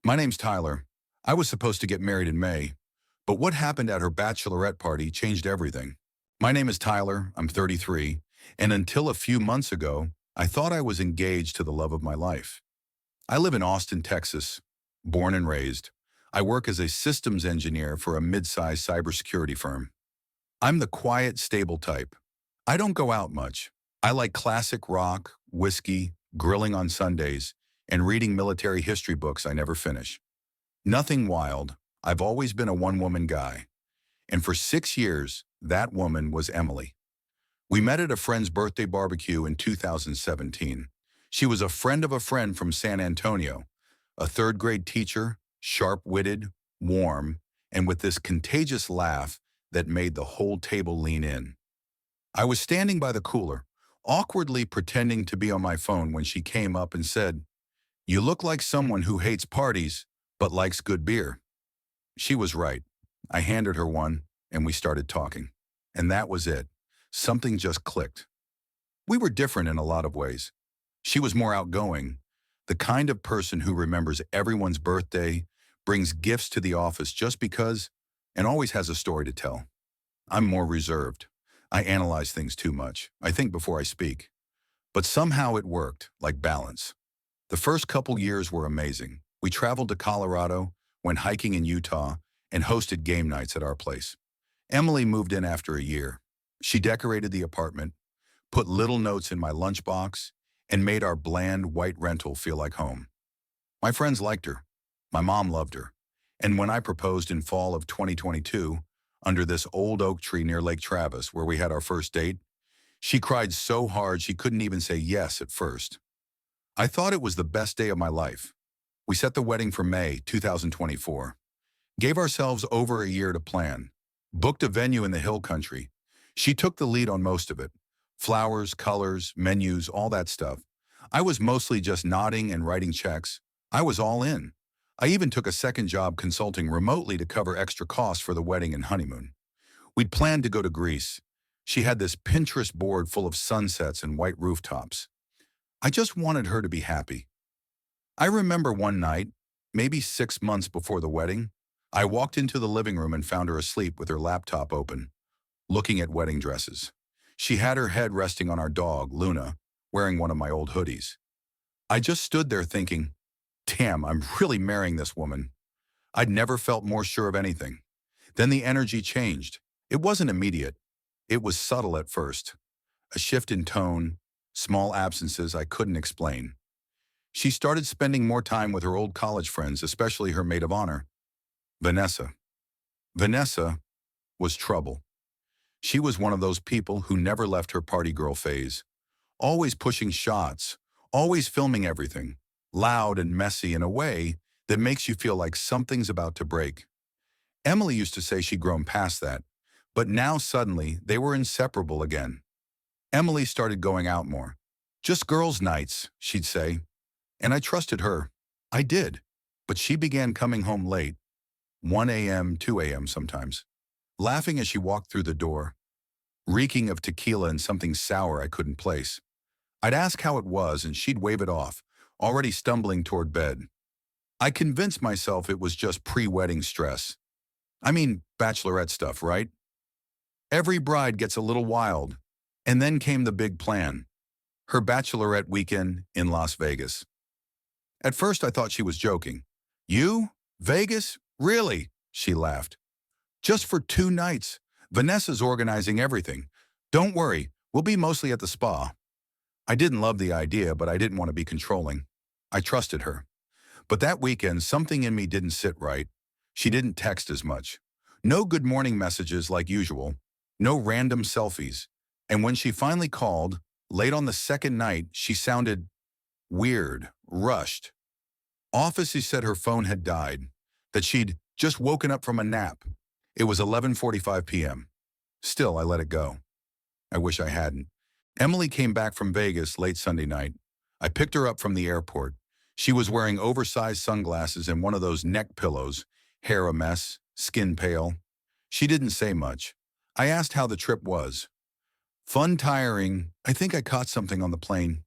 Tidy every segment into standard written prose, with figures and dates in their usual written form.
My name's Tyler. I was supposed to get married in May, but what happened at her bachelorette party changed everything. My name is Tyler, I'm 33, and until a few months ago, I thought I was engaged to the love of my life. I live in Austin, Texas, born and raised. I work as a systems engineer for a mid-sized cybersecurity firm. I'm the quiet, stable type. I don't go out much. I like classic rock, whiskey, grilling on Sundays, and reading military history books I never finish. Nothing wild. I've always been a one-woman guy. And for 6 years, that woman was Emily. We met at a friend's birthday barbecue in 2017. She was a friend of a friend from San Antonio, a third-grade teacher, sharp-witted, warm, and with this contagious laugh that made the whole table lean in. I was standing by the cooler, awkwardly pretending to be on my phone when she came up and said, "You look like someone who hates parties, but likes good beer." She was right. I handed her one, and we started talking. And that was it. Something just clicked. We were different in a lot of ways. She was more outgoing, the kind of person who remembers everyone's birthday, brings gifts to the office just because, and always has a story to tell. I'm more reserved. I analyze things too much. I think before I speak. But somehow it worked, like balance. The first couple years were amazing. We traveled to Colorado, went hiking in Utah, and hosted game nights at our place. Emily moved in after a year. She decorated the apartment, put little notes in my lunchbox, and made our bland white rental feel like home. My friends liked her. My mom loved her. And when I proposed in fall of 2022, under this old oak tree near Lake Travis, where we had our first date, she cried so hard she couldn't even say yes at first. I thought it was the best day of my life. We set the wedding for May 2024. Gave ourselves over a year to plan. Booked a venue in the hill country. She took the lead on most of it. Flowers, colors, menus, all that stuff. I was mostly just nodding and writing checks. I was all in. I even took a second job consulting remotely to cover extra costs for the wedding and honeymoon. We'd planned to go to Greece. She had this Pinterest board full of sunsets and white rooftops. I just wanted her to be happy. I remember one night, maybe 6 months before the wedding, I walked into the living room and found her asleep with her laptop open, looking at wedding dresses. She had her head resting on our dog, Luna, wearing one of my old hoodies. I just stood there thinking, damn, I'm really marrying this woman. I'd never felt more sure of anything. Then the energy changed. It wasn't immediate. It was subtle at first. A shift in tone, small absences I couldn't explain. She started spending more time with her old college friends, especially her maid of honor, Vanessa. Vanessa was trouble. She was one of those people who never left her party girl phase, always pushing shots, always filming everything, loud and messy in a way that makes you feel like something's about to break. Emily used to say she'd grown past that, but now suddenly they were inseparable again. Emily started going out more. Just girls' nights, she'd say. And I trusted her. I did. But she began coming home late, 1 a.m., 2 a.m. sometimes, laughing as she walked through the door, reeking of tequila and something sour I couldn't place. I'd ask how it was and she'd wave it off, already stumbling toward bed. I convinced myself it was just pre-wedding stress. I mean, bachelorette stuff, right? Every bride gets a little wild. And then came the big plan. Her bachelorette weekend in Las Vegas. At first I thought she was joking. "You? Vegas? Really?" She laughed. "Just for 2 nights. Vanessa's organizing everything. Don't worry, we'll be mostly at the spa." I didn't love the idea, but I didn't want to be controlling. I trusted her. But that weekend, something in me didn't sit right. She didn't text as much. No good morning messages like usual. No random selfies. And when she finally called, late on the second night, she sounded weird, rushed. Office said her phone had died, that she'd just woken up from a nap. It was 11:45 p.m. Still, I let it go. I wish I hadn't. Emily came back from Vegas late Sunday night. I picked her up from the airport. She was wearing oversized sunglasses and one of those neck pillows, hair a mess, skin pale. She didn't say much. I asked how the trip was. "Fun, tiring. I think I caught something on the plane."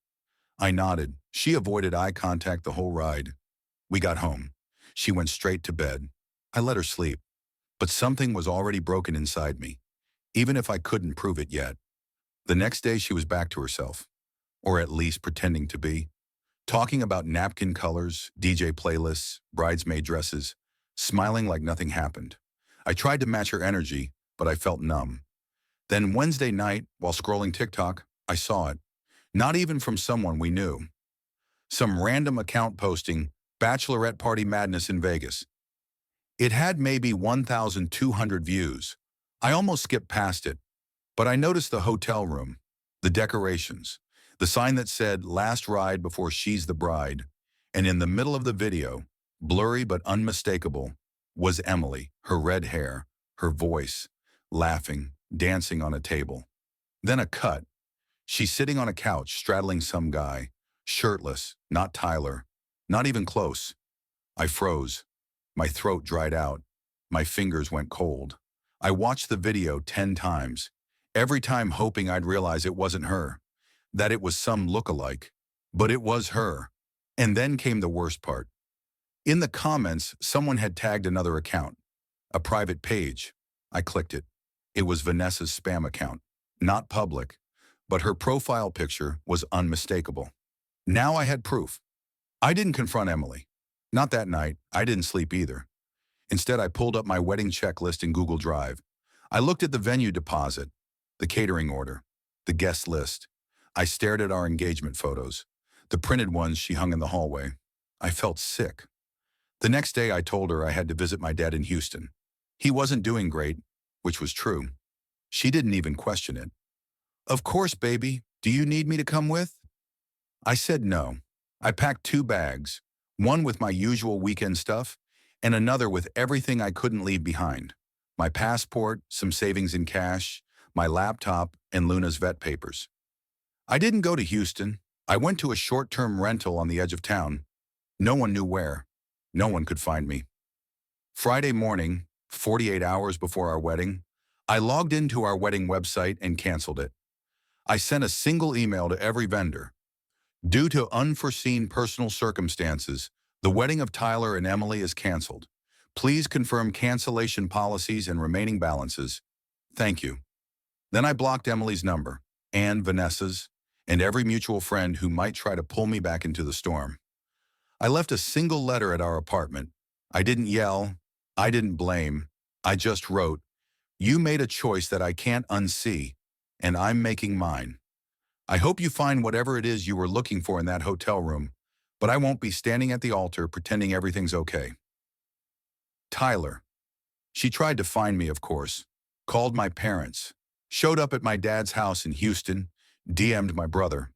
I nodded. She avoided eye contact the whole ride. We got home. She went straight to bed. I let her sleep, but something was already broken inside me, even if I couldn't prove it yet. The next day she was back to herself, or at least pretending to be, talking about napkin colors, DJ playlists, bridesmaid dresses, smiling like nothing happened. I tried to match her energy, but I felt numb. Then Wednesday night, while scrolling TikTok, I saw it. Not even from someone we knew. Some random account posting, Bachelorette Party Madness in Vegas. It had maybe 1,200 views. I almost skipped past it, but I noticed the hotel room, the decorations, the sign that said, "Last ride before she's the bride," and in the middle of the video, blurry but unmistakable, was Emily, her red hair, her voice, laughing, dancing on a table. Then a cut. She's sitting on a couch straddling some guy, shirtless, not Tyler, not even close. I froze. My throat dried out. My fingers went cold. I watched the video 10 times, every time hoping I'd realize it wasn't her, that it was some look-alike. But it was her. And then came the worst part. In the comments, someone had tagged another account, a private page. I clicked it. It was Vanessa's spam account, not public, but her profile picture was unmistakable. Now I had proof. I didn't confront Emily. Not that night. I didn't sleep either. Instead, I pulled up my wedding checklist in Google Drive. I looked at the venue deposit, the catering order, the guest list. I stared at our engagement photos, the printed ones she hung in the hallway. I felt sick. The next day, I told her I had to visit my dad in Houston. He wasn't doing great, which was true. She didn't even question it. "Of course, baby. Do you need me to come with?" I said no. I packed 2 bags, one with my usual weekend stuff, and another with everything I couldn't leave behind. My passport, some savings in cash, my laptop, and Luna's vet papers. I didn't go to Houston. I went to a short-term rental on the edge of town. No one knew where. No one could find me. Friday morning, 48 hours before our wedding, I logged into our wedding website and canceled it. I sent a single email to every vendor. Due to unforeseen personal circumstances, the wedding of Tyler and Emily is canceled. Please confirm cancellation policies and remaining balances. Thank you. Then I blocked Emily's number, and Vanessa's, and every mutual friend who might try to pull me back into the storm. I left a single letter at our apartment. I didn't yell. I didn't blame. I just wrote, "You made a choice that I can't unsee, and I'm making mine. I hope you find whatever it is you were looking for in that hotel room, but I won't be standing at the altar pretending everything's okay." Tyler. She tried to find me, of course, called my parents, showed up at my dad's house in Houston, DM'd my brother.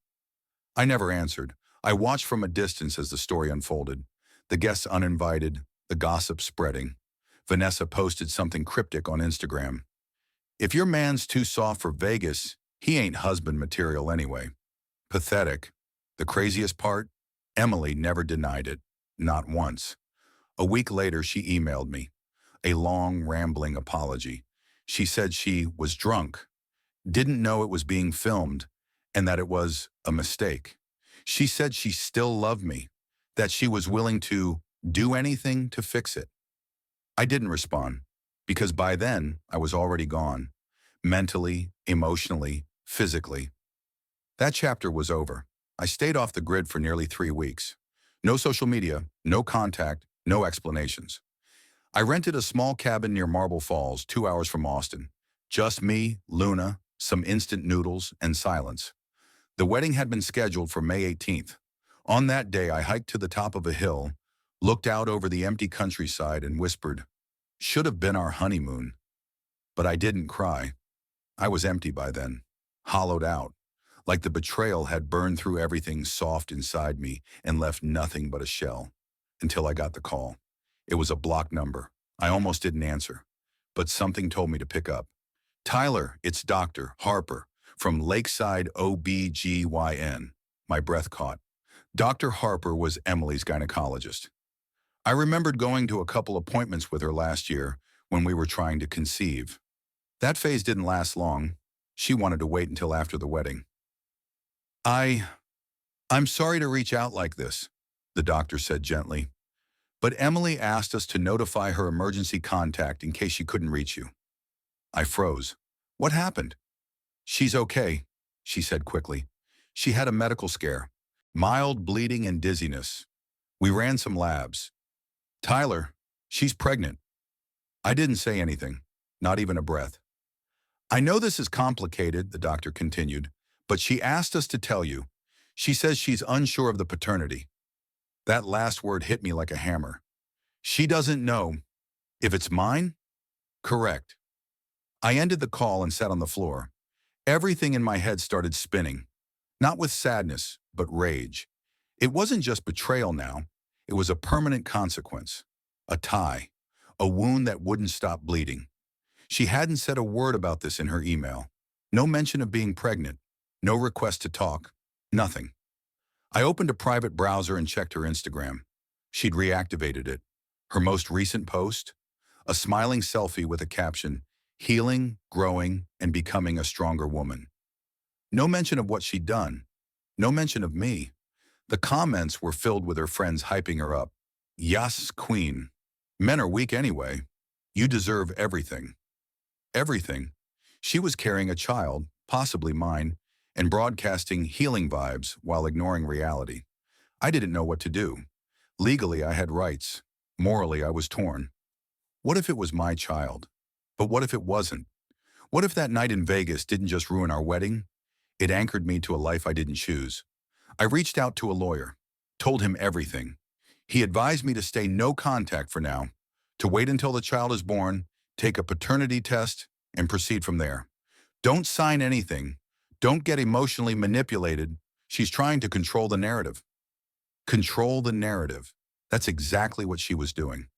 I never answered. I watched from a distance as the story unfolded. The guests uninvited, the gossip spreading. Vanessa posted something cryptic on Instagram. "If your man's too soft for Vegas, he ain't husband material anyway." Pathetic. The craziest part? Emily never denied it. Not once. A week later, she emailed me. A long, rambling apology. She said she was drunk, didn't know it was being filmed, and that it was a mistake. She said she still loved me, that she was willing to do anything to fix it. I didn't respond, because by then I was already gone, mentally, emotionally, physically. That chapter was over. I stayed off the grid for nearly 3 weeks. No social media, no contact, no explanations. I rented a small cabin near Marble Falls, 2 hours from Austin. Just me, Luna, some instant noodles, and silence. The wedding had been scheduled for May 18th. On that day, I hiked to the top of a hill, looked out over the empty countryside and whispered, "Should have been our honeymoon." But I didn't cry. I was empty by then, hollowed out, like the betrayal had burned through everything soft inside me and left nothing but a shell, until I got the call. It was a blocked number. I almost didn't answer, but something told me to pick up. "Tyler, it's Dr. Harper from Lakeside OBGYN. My breath caught. Dr. Harper was Emily's gynecologist. I remembered going to a couple appointments with her last year when we were trying to conceive. That phase didn't last long. She wanted to wait until after the wedding. I'm sorry to reach out like this," the doctor said gently, But Emily asked us to notify her emergency contact in case she couldn't reach you. I froze. What happened? She's okay, she said quickly. She had a medical scare. Mild bleeding and dizziness. We ran some labs. Tyler, she's pregnant. I didn't say anything, not even a breath. I know this is complicated, the doctor continued, but she asked us to tell you. She says she's unsure of the paternity. That last word hit me like a hammer. She doesn't know. If it's mine? Correct. I ended the call and sat on the floor. Everything in my head started spinning. Not with sadness, but rage. It wasn't just betrayal now. It was a permanent consequence. A tie. A wound that wouldn't stop bleeding. She hadn't said a word about this in her email. No mention of being pregnant. No request to talk. Nothing. I opened a private browser and checked her Instagram. She'd reactivated it. Her most recent post? A smiling selfie with a caption, "Healing, growing, and becoming a stronger woman." No mention of what she'd done. No mention of me. The comments were filled with her friends hyping her up. Yas, queen. Men are weak anyway. You deserve everything. Everything. She was carrying a child, possibly mine, and broadcasting healing vibes while ignoring reality. I didn't know what to do. Legally, I had rights. Morally, I was torn. What if it was my child? But what if it wasn't? What if that night in Vegas didn't just ruin our wedding? It anchored me to a life I didn't choose. I reached out to a lawyer, told him everything. He advised me to stay no contact for now, to wait until the child is born, take a paternity test, and proceed from there. Don't sign anything. Don't get emotionally manipulated. She's trying to control the narrative. Control the narrative. That's exactly what she was doing.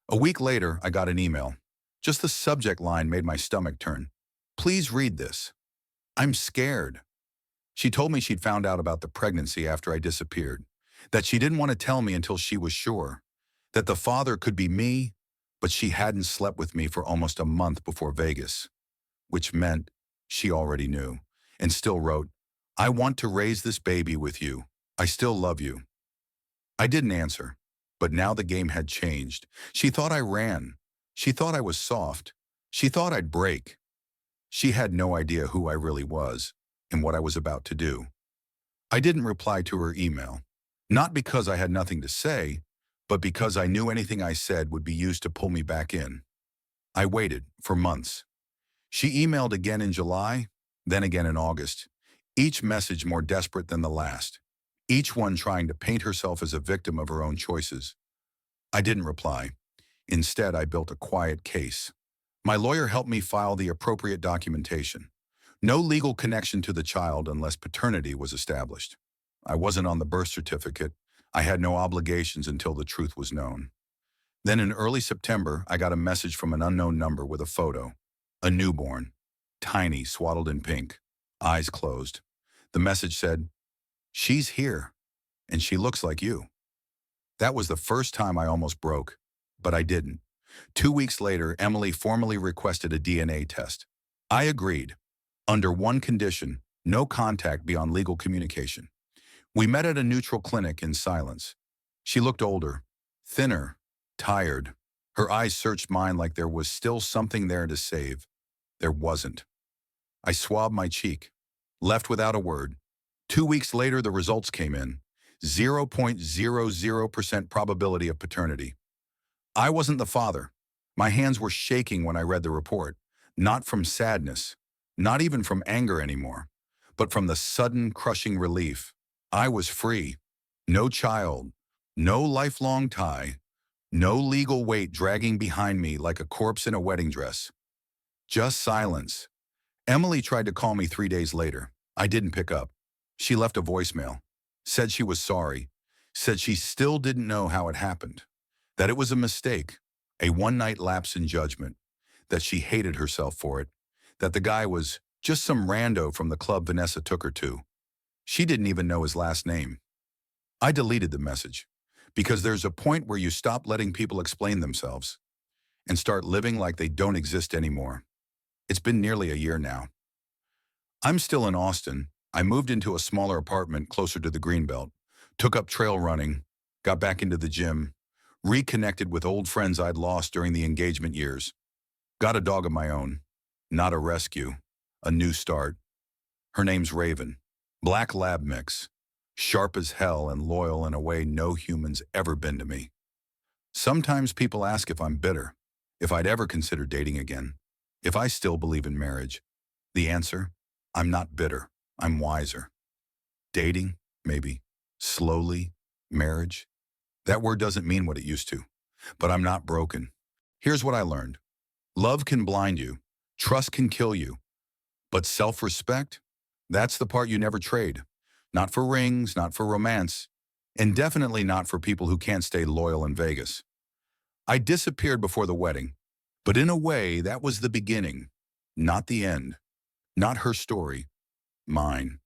A week later, I got an email. Just the subject line made my stomach turn. Please read this. I'm scared. She told me she'd found out about the pregnancy after I disappeared, that she didn't want to tell me until she was sure, that the father could be me, but she hadn't slept with me for almost a month before Vegas, which meant she already knew, and still wrote, I want to raise this baby with you. I still love you. I didn't answer, but now the game had changed. She thought I ran. She thought I was soft. She thought I'd break. She had no idea who I really was and what I was about to do. I didn't reply to her email, not because I had nothing to say, but because I knew anything I said would be used to pull me back in. I waited for months. She emailed again in July, then again in August, each message more desperate than the last, each one trying to paint herself as a victim of her own choices. I didn't reply. Instead, I built a quiet case. My lawyer helped me file the appropriate documentation. No legal connection to the child unless paternity was established. I wasn't on the birth certificate. I had no obligations until the truth was known. Then in early September, I got a message from an unknown number with a photo. A newborn, tiny, swaddled in pink, eyes closed. The message said, "She's here, and she looks like you." That was the first time I almost broke, but I didn't. 2 weeks later, Emily formally requested a DNA test. I agreed, under one condition, no contact beyond legal communication. We met at a neutral clinic in silence. She looked older, thinner, tired. Her eyes searched mine like there was still something there to save. There wasn't. I swabbed my cheek, left without a word. 2 weeks later, the results came in. 0.00% probability of paternity. I wasn't the father. My hands were shaking when I read the report, not from sadness, not even from anger anymore, but from the sudden, crushing relief. I was free. No child, no lifelong tie, no legal weight dragging behind me like a corpse in a wedding dress. Just silence. Emily tried to call me 3 days later. I didn't pick up. She left a voicemail, said she was sorry, said she still didn't know how it happened, that it was a mistake, a one-night lapse in judgment, that she hated herself for it, that the guy was just some rando from the club Vanessa took her to. She didn't even know his last name. I deleted the message, because there's a point where you stop letting people explain themselves and start living like they don't exist anymore. It's been nearly a year now. I'm still in Austin. I moved into a smaller apartment closer to the Greenbelt, took up trail running, got back into the gym, Reconnected with old friends I'd lost during the engagement years. Got a dog of my own. Not a rescue. A new start. Her name's Raven. Black lab mix. Sharp as hell and loyal in a way no human's ever been to me. Sometimes people ask if I'm bitter, if I'd ever consider dating again, if I still believe in marriage. The answer? I'm not bitter. I'm wiser. Dating? Maybe. Slowly? Marriage? That word doesn't mean what it used to. But I'm not broken. Here's what I learned. Love can blind you. Trust can kill you. But self-respect? That's the part you never trade. Not for rings, not for romance, and definitely not for people who can't stay loyal in Vegas. I disappeared before the wedding, but in a way that was the beginning, not the end. Not her story, mine.